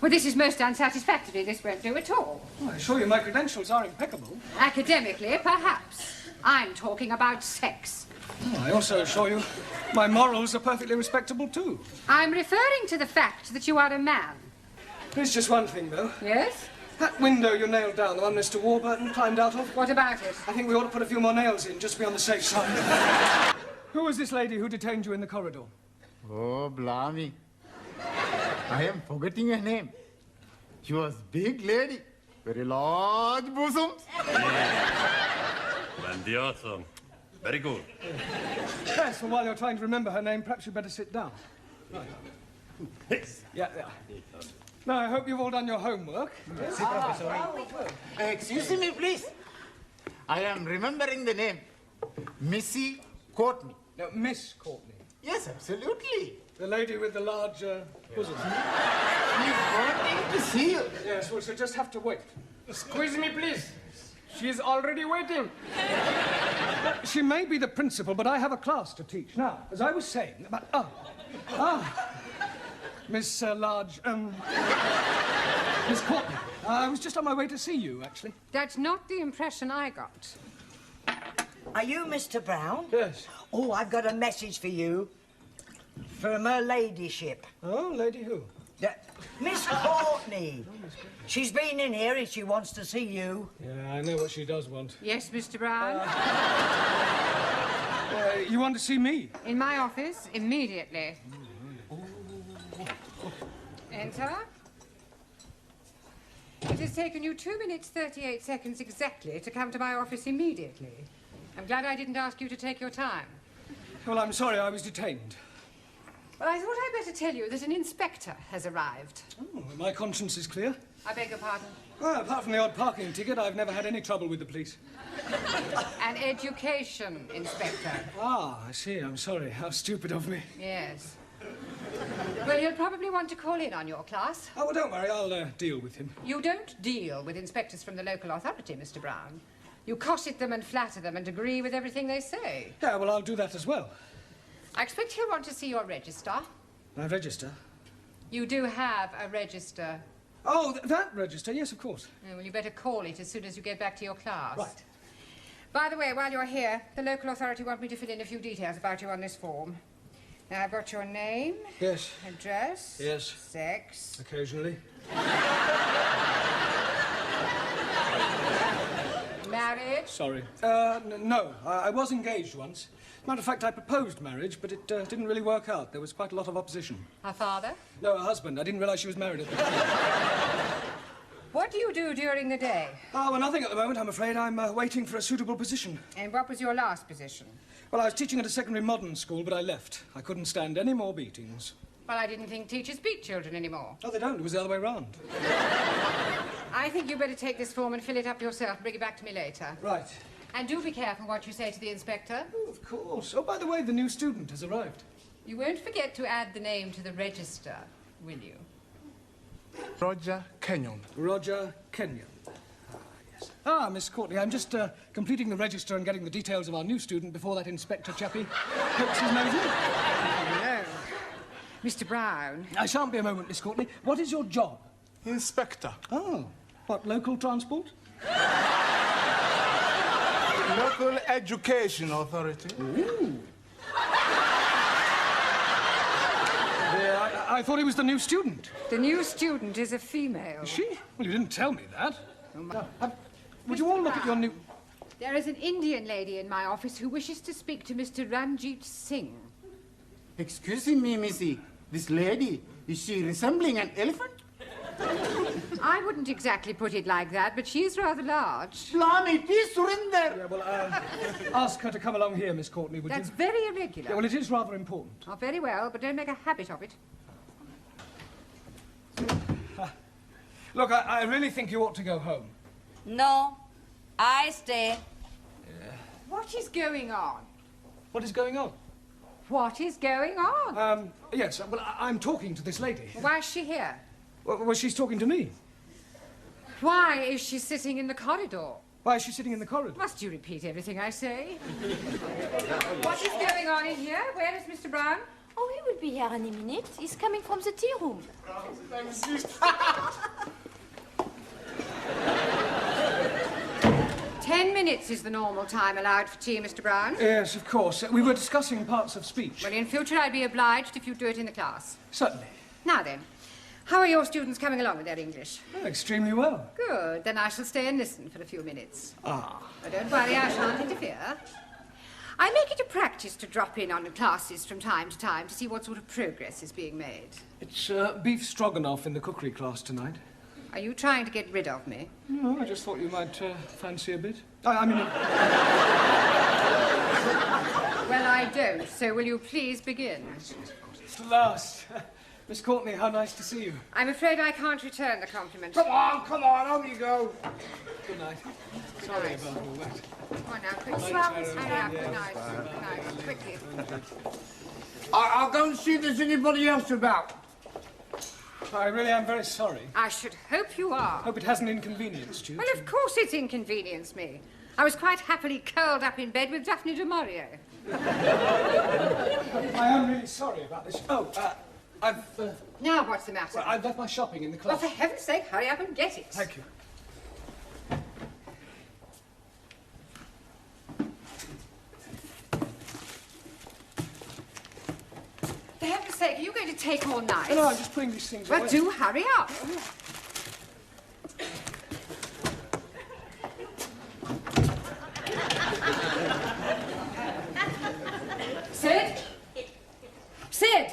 Well, this is most unsatisfactory. This won't do at all. Well, I assure you my credentials are impeccable. Academically, perhaps. I'm talking about sex. Oh, I also assure you my morals are perfectly respectable, too. I'm referring to the fact that you are a man. There's just one thing, though. Yes? That window you nailed down, the one Mr. Warburton climbed out of. What about it? I think we ought to put a few more nails in, just to be on the safe side. Who was this lady who detained you in the corridor? Oh, blimey. I am forgetting her name. She was big lady, very large bosoms. Grandioso. Very good. Yes, well, while you're trying to remember her name, perhaps you'd better sit down. Right. Yeah. Now, I hope you've all done your homework. Yes, Professor. Excuse me, please. I am remembering the name. Missy Courtney. No, Miss Courtney. Yes, absolutely. The lady with the large bosom. She's wanting to see you. Yes, well, she'll just have to wait. Excuse me, please. She is already waiting. She may be the principal, but I have a class to teach. Now, as I was saying about... Miss Miss Courtney. I was just on my way to see you, actually. That's not the impression I got. Are you Mr. Brown? Yes. Oh, I've got a message for you. From her ladyship. Oh, lady who? Miss Courtney. She's been in here and she wants to see you. Yeah, I know what she does want. Yes, Mr. Brown? You want to see me? In my office, immediately. Enter. It has taken you 2 minutes, 38 seconds exactly to come to my office immediately. I'm glad I didn't ask you to take your time. Well, I'm sorry, I was detained. Well, I thought I'd better tell you that an inspector has arrived. Oh, my conscience is clear. I beg your pardon? Well, apart from the odd parking ticket, I've never had any trouble with the police. An education inspector. Ah, I see. I'm sorry. How stupid of me. Yes. Well, you'll probably want to call in on your class. Oh, well, don't worry. I'll deal with him. You don't deal with inspectors from the local authority, Mr. Brown. You cosset them and flatter them and agree with everything they say. Yeah, well, I'll do that as well. I expect he'll want to see your register. My register? You do have a register. Oh, that register? Yes, of course. Oh, well, you better call it as soon as you get back to your class. Right. By the way, while you're here, the local authority want me to fill in a few details about you on this form. Now, I've got your name. Yes. Address. Yes. Sex. Occasionally. Marriage. Sorry. No. I was engaged once. Matter of fact, I proposed marriage, but it didn't really work out. There was quite a lot of opposition. A father? No, a husband. I didn't realize she was married at the time. What do you do during the day? Oh, well, nothing at the moment, I'm afraid. I'm waiting for a suitable position. And what was your last position? Well, I was teaching at a secondary modern school, but I left. I couldn't stand any more beatings. Well, I didn't think teachers beat children anymore. Oh, they don't. It was the other way round. I think you better take this form and fill it up yourself and bring it back to me later. Right. And do be careful what you say to the inspector. Oh, of course. Oh, by the way, the new student has arrived. You won't forget to add the name to the register, will you? Roger Kenyon. Roger Kenyon. Yes. Ah, Miss Courtney, I'm just completing the register and getting the details of our new student before that inspector chappie pokes his nose in. Hello. Mr. Brown. I shan't be a moment, Miss Courtney. What is your job? Inspector. Oh, what, local transport? Local Education Authority. Ooh. Yeah, I thought he was the new student. The new student is a female. Is she? Well, you didn't tell me that. Would you all look at your new... There is an Indian lady in my office who wishes to speak to Mr. Ranjit Singh. Excuse me, Missy. This lady, is she resembling an elephant? I wouldn't exactly put it like that, but she is rather large. Blimey, it is Surinder. Yeah, well, ask her to come along here, Miss Courtney, would That's you? very irregular. Yeah, well, it is rather important. Oh, very well, but don't make a habit of it. Look, I really think you ought to go home. No, I stay. What is going on? What is going on? What is going on? Yes, well, I'm talking to this lady. Why is she here? Well, she's talking to me. Why is she sitting in the corridor? Why is she sitting in the corridor? Must you repeat everything I say? What is going on in here? Where is Mr. Brown? Oh, he will be here any minute. He's coming from the tea room. 10 minutes is the normal time allowed for tea, Mr. Brown. Yes, of course. We were discussing parts of speech. Well, in future, I'd be obliged if you do it in the class. Certainly. Now then, how are your students coming along with their English? Oh, extremely well. Good. Then I shall stay and listen for a few minutes. Ah. But don't worry, I shan't interfere. I make it a practice to drop in on the classes from time to time to see what sort of progress is being made. It's beef stroganoff in the cookery class tonight. Are you trying to get rid of me? No, I just thought you might fancy a bit. I mean... Well, I don't, so will you please begin? At last. Miss Courtney, how nice to see you. I'm afraid I can't return the compliment. Come on, on you go. Good night. Sorry about all that. Come on now, quickly. Thanks, Hurry up, good night. Good night, quickly. I'll go and see if there's anybody else about. I really am very sorry. I should hope you are. Hope it hasn't inconvenienced you. Well, of course it's inconvenienced me. I was quite happily curled up in bed with Daphne du Maurier. I am really sorry about this. Oh, I've... Now what's the matter? Well, I've left my shopping in the Well, class. for heaven's sake, hurry up and get it. Thank you. For heaven's sake, are you going to take all night? No, I'm just putting these things Well, away. do hurry up. Sid? Sid!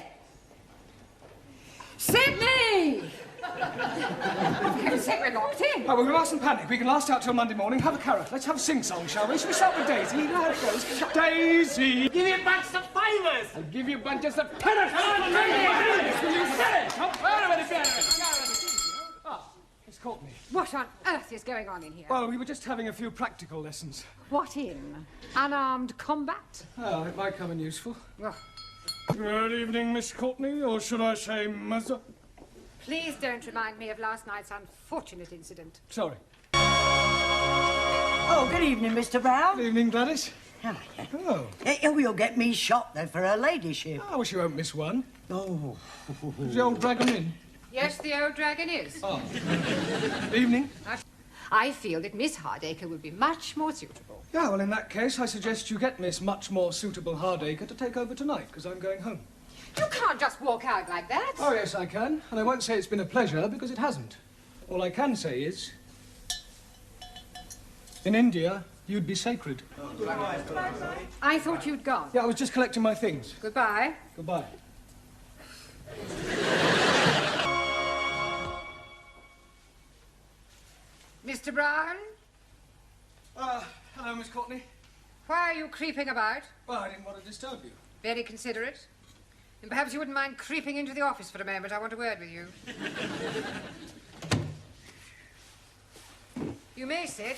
Sydney! For heaven's sake, we're locked in. Oh, well, we mustn't panic. We can last out till Monday morning. Have a carrot. Let's have a sing-song, shall we? Shall we start with Daisy? You know how it goes. Daisy! Give me a bunch of fivers. I'll give you bunches of tenors! Will you say it? Ah, Miss Courtney. What on earth is going on in here? Well, we were just having a few practical lessons. What in? Unarmed combat? Oh, it might come in useful. Oh, Good evening, Miss Courtney, or should I say Mother? please don't remind me of last night's unfortunate incident. Sorry. Oh, good evening, Mr. Brown. Good evening, Gladys. Hiya. Oh, You'll get me shot, though, for her ladyship. I wish you won't miss one. Oh. Is the old dragon in? Yes, the old dragon is. Oh. Evening. I feel that Miss Hardacre would be much more suitable. Yeah, well, in that case, I suggest you get Miss Much More Suitable Hardacre to take over tonight, because I'm going home. You can't just walk out like that. Oh, yes, I can. And I won't say it's been a pleasure, because it hasn't. All I can say is... in India, you'd be sacred. I thought you'd gone. Yeah, I was just collecting my things. Goodbye. Goodbye. Mr. Brown, Hello, Miss Courtney. why are you creeping about? Well, I didn't want to disturb you. Very considerate. And perhaps you wouldn't mind creeping into the office for a moment. I want a word with you. You may sit.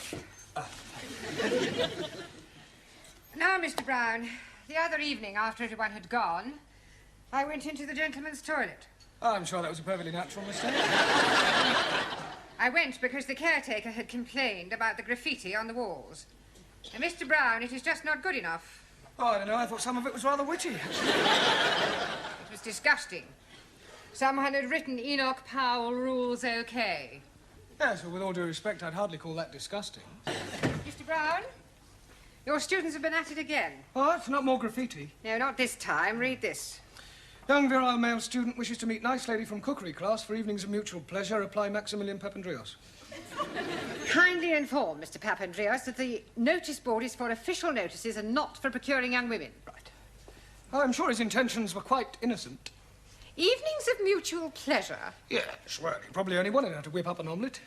Now, Mr. Brown, the other evening, after everyone had gone, I went into the gentleman's toilet. Oh, I'm sure that was a perfectly natural mistake. I went because the caretaker had complained about the graffiti on the walls. And Mr. Brown, it is just not good enough. Oh, I don't know. I thought some of it was rather witty. It was disgusting. Someone had written Enoch Powell rules okay. Yes, well, with all due respect, I'd hardly call that disgusting. Mr. Brown, your students have been at it again. What? Not more graffiti? No, not this time. Read this. Young virile male student wishes to meet nice lady from cookery class for evenings of mutual pleasure. Apply Maximilian Papandreou. Kindly inform Mr. Papandreou that the notice board is for official notices and not for procuring young women. Right. I'm sure his intentions were quite innocent. Evenings of mutual pleasure. Yes, well, he probably only wanted her to whip up an omelette.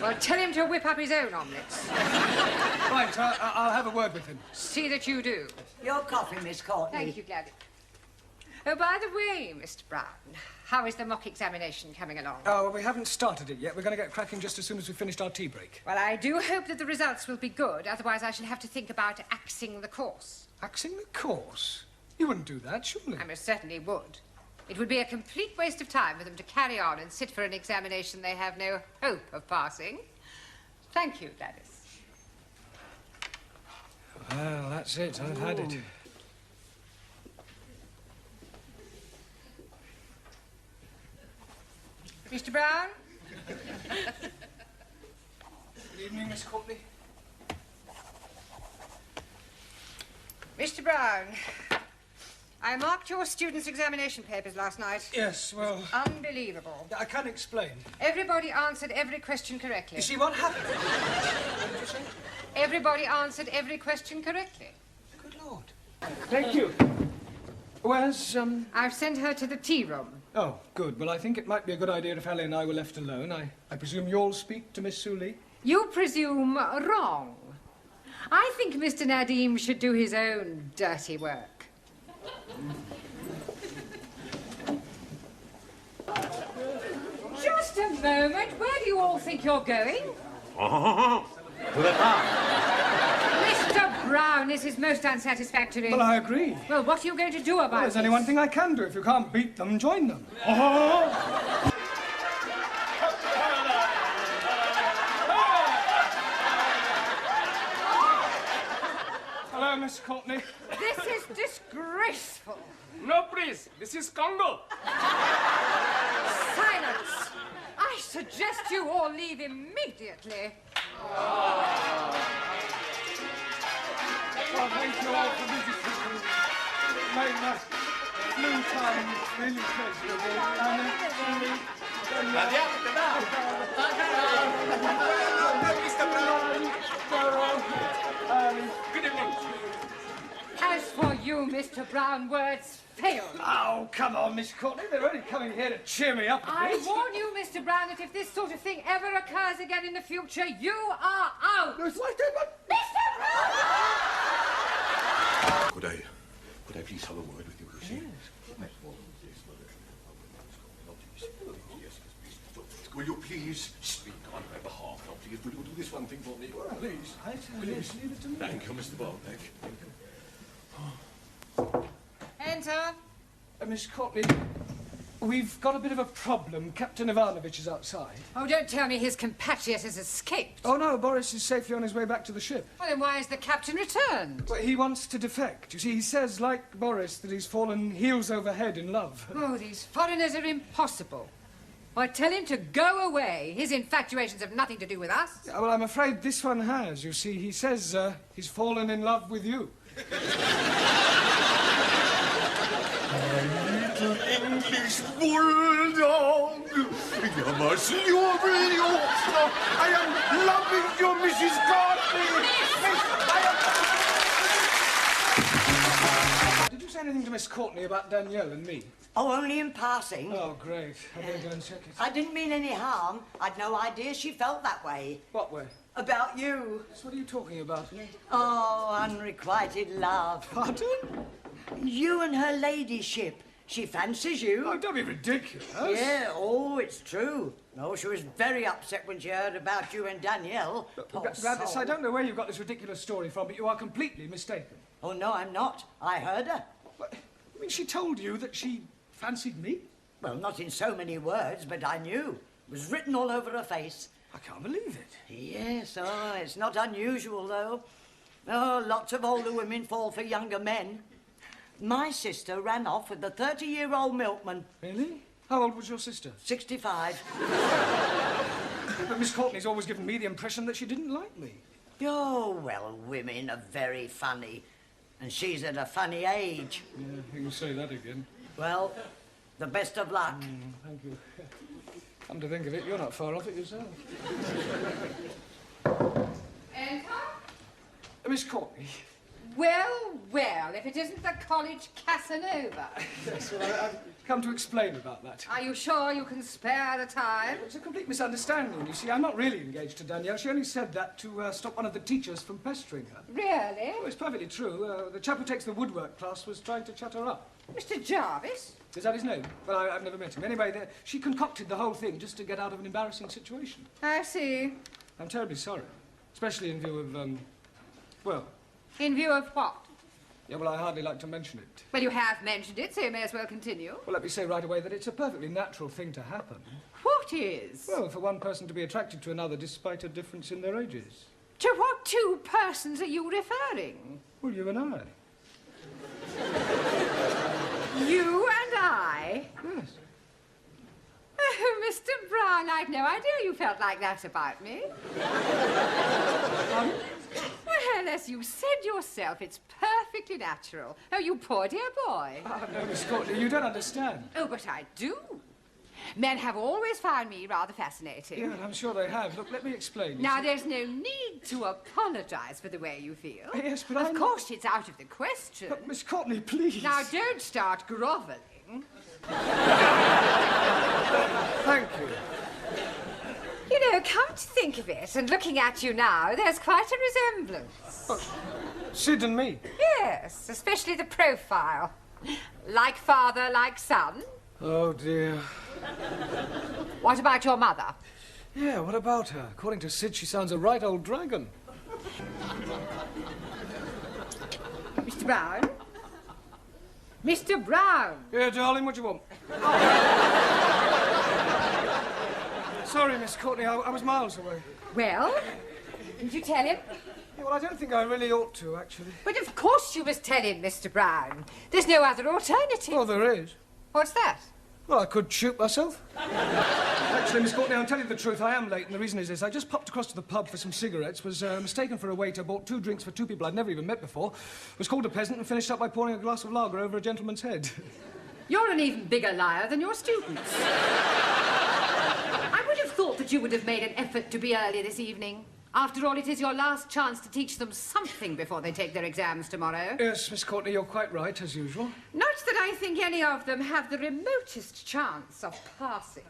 Well, tell him to whip up his own omelettes. Right, I'll have a word with him. See that you do. Your coffee, Miss Courtney. Thank you, Gladys. Oh, by the way, Mr. Brown, how is the mock examination coming along? Oh, well, we haven't started it yet. We're going to get cracking just as soon as we've finished our tea break. Well, I do hope that the results will be good. Otherwise, I shall have to think about axing the course. Axing the course? You wouldn't do that, surely? I most certainly would. It would be a complete waste of time for them to carry on and sit for an examination they have no hope of passing. Thank you, Gladys. Well, that's it. I've had it. Mr. Brown? Good evening, Miss Courtney. Mr. Brown, I marked your students' examination papers last night. Yes, well... Unbelievable. I can't explain. Everybody answered every question correctly. You see, what happened? What did you say? Everybody answered every question correctly. Good Lord. Thank you. Where's, I've sent her to the tea room. Oh, good. Well, I think it might be a good idea if Ellie and I were left alone. I presume you'll speak to Miss Sully? You presume wrong. I think Mr. Nadim should do his own dirty work. Just a moment. Where do you all think you're going? To the car. Mr. Brown, this is most unsatisfactory. Well, I agree. Well, what are you going to do about Well, there's this? only one thing I can do. If you can't beat them, join them. Hello, Miss Courtney. This is disgraceful. No, please. This is Congo. Silence. I suggest you all leave immediately. Well, thank you all for visiting me. It made my noontime really pleasurable. Good evening. As for you, Mr. Brown, words fail. Oh, come on, Miss Courtney. They're only coming here to cheer me up a I bit. warn you, Mr. Brown, that if this sort of thing ever occurs again in the future, you are out. It's like they were... Mr. Brown! Could I please have a word with you, Lucy? Yes. Will you please speak on my behalf now, please? Will you do this one thing for me? Please. Please, leave it to me. Thank you, Mr. Bartek. Thank you. Enter. Miss Courtney, we've got a bit of a problem. Captain Ivanovich is outside. Oh, don't tell me his compatriot has escaped. Oh, no, Boris is safely on his way back to the ship. Well, then why has the captain returned? But he wants to defect. You see, he says, like Boris, that he's fallen heels over head in love. Oh, these foreigners are impossible. Why, tell him to go away. His infatuations have nothing to do with us. Yeah, well, I'm afraid this one has. You see, he says he's fallen in love with you. Little English bulldog. You must love me. I am loving you, Mrs. Courtney. Did you say anything to Miss Courtney about Danielle and me? Oh, only in passing. Oh, great. I better go and check it. I didn't mean any harm. I'd no idea she felt that way. What way? About you. So what are you talking about? Oh, unrequited love. Pardon? You and her ladyship. She fancies you. Oh, don't be ridiculous. Yeah, oh, it's true. No, she was very upset when she heard about you and Danielle. Poor Gladys, soul. I don't know where you got this ridiculous story from, but you are completely mistaken. Oh, no, I'm not. I heard her. What? I mean, she told you that she fancied me? Well, not in so many words, but I knew. It was written all over her face. I can't believe it. Yes, oh, it's not unusual, though. Oh, lots of older women fall for younger men. My sister ran off with a 30-year-old milkman. Really? How old was your sister? 65. But Miss Courtney's always given me the impression that she didn't like me. Oh, well, women are very funny. And she's at a funny age. Yeah, you can say that again. Well, the best of luck. Thank you. Come to think of it, you're not far off it yourself. Enter. Miss Courtney. Well, well, if it isn't the college Casanova. Yes, well, I've come to explain about that. Are you sure you can spare the time? It's a complete misunderstanding. You see, I'm not really engaged to Danielle. She only said that to stop one of the teachers from pestering her. Really? Oh, it's perfectly true. The chap who takes the woodwork class was trying to chat her up. Mr. Jarvis? Is that his name? Well, I've never met him. Anyway, she concocted the whole thing just to get out of an embarrassing situation. I see. I'm terribly sorry. Especially in view of, well... In view of what? Yeah, well, I hardly like to mention it. Well, you have mentioned it, so you may as well continue. Well, let me say right away that it's a perfectly natural thing to happen. What is? Well, for one person to be attracted to another despite a difference in their ages. To what two persons are you referring? Well, you and I. You and I? Yes. Oh, Mr. Brown, I'd no idea you felt like that about me. Well, as you said yourself, it's perfectly natural. Oh, you poor dear boy. Oh, no, Miss Courtney, you don't understand. Oh, but I do. Men have always found me rather fascinating. Yeah, I'm sure they have. Look, let me explain. Now, there's no need to apologise for the way you feel. Yes, but Of course, it's out of the question. Look, Miss Courtney, please. Now, don't start grovelling. Thank you. You know, come to think of it, and looking at you now, there's quite a resemblance. Sid and me. Yes, especially the profile. Like father, like son. Oh, dear. What about your mother? Yeah, what about her? According to Sid, she sounds a right old dragon. Mr. Brown? Mr. Brown! Yeah, darling, what do you want? Sorry, Miss Courtney, I was miles away. Well, did you tell him? Yeah, well, I don't think I really ought to, actually. But of course you must tell him, Mr. Brown. There's no other alternative. Oh, there is. What's that? Well, I could shoot myself. Actually, Miss Courtney, I'll tell you the truth. I am late, and the reason is this. I just popped across to the pub for some cigarettes, was mistaken for a waiter, bought 2 drinks for 2 people I'd never even met before, was called a peasant, and finished up by pouring a glass of lager over a gentleman's head. You're an even bigger liar than your students. I would have thought that you would have made an effort to be early this evening. After all, it is your last chance to teach them something before they take their exams tomorrow. Yes, Miss Courtney, you're quite right, as usual. Not that I think any of them have the remotest chance of passing.